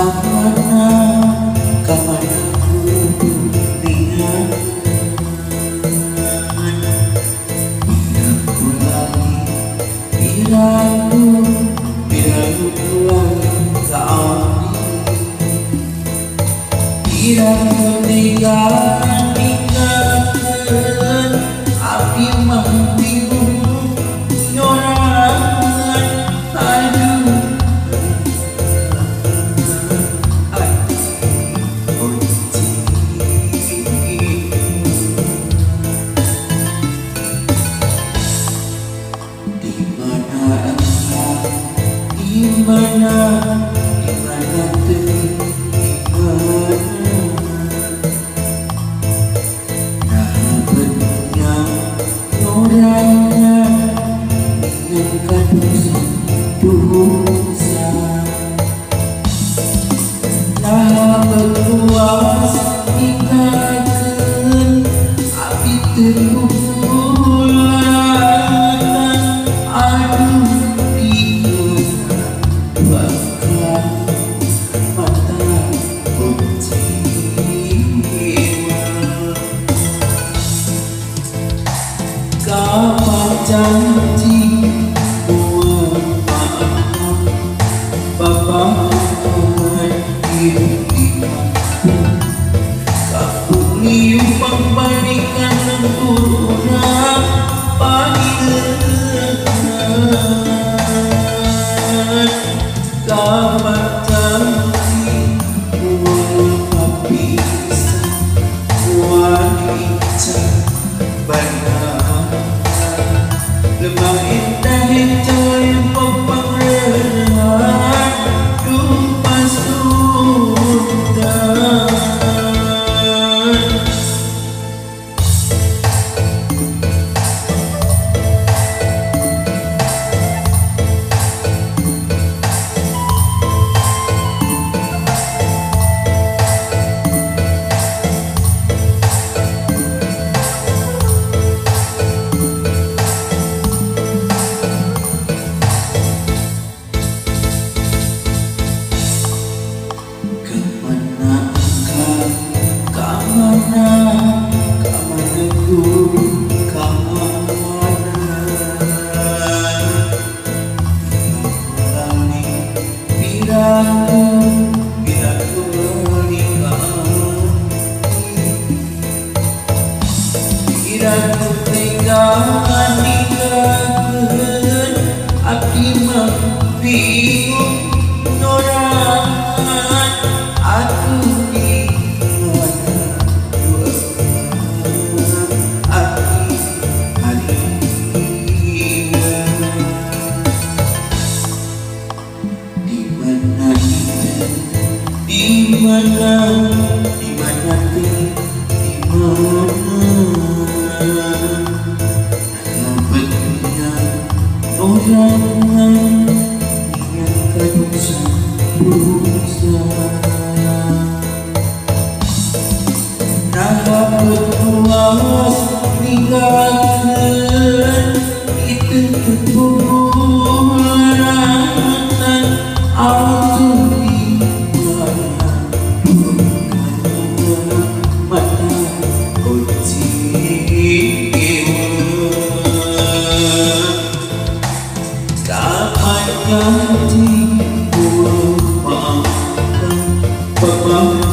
Kamana, kamana ku lihat, biraku lagi, biraku pulang kau biraku tinggalkan api membiru nyorangan aduh dimana nah bentuknya nuranya ingatkan dosa nah berkuas ingatkan api terbulan aduh kapan janji buat maaf Bapak kamu liuk pembalikan sempurna panggilan kapan janji buat papisah wanita banyak lemah indah hijau yang popang renang dupa sundan biraku tinggalkan api membiru norangan aku di mana dua api hari di mana di mana orang ingatkan dosa nah berpuas tinggalkan itu keburuan auto di mana mata kunci janji buat maafkan Bapak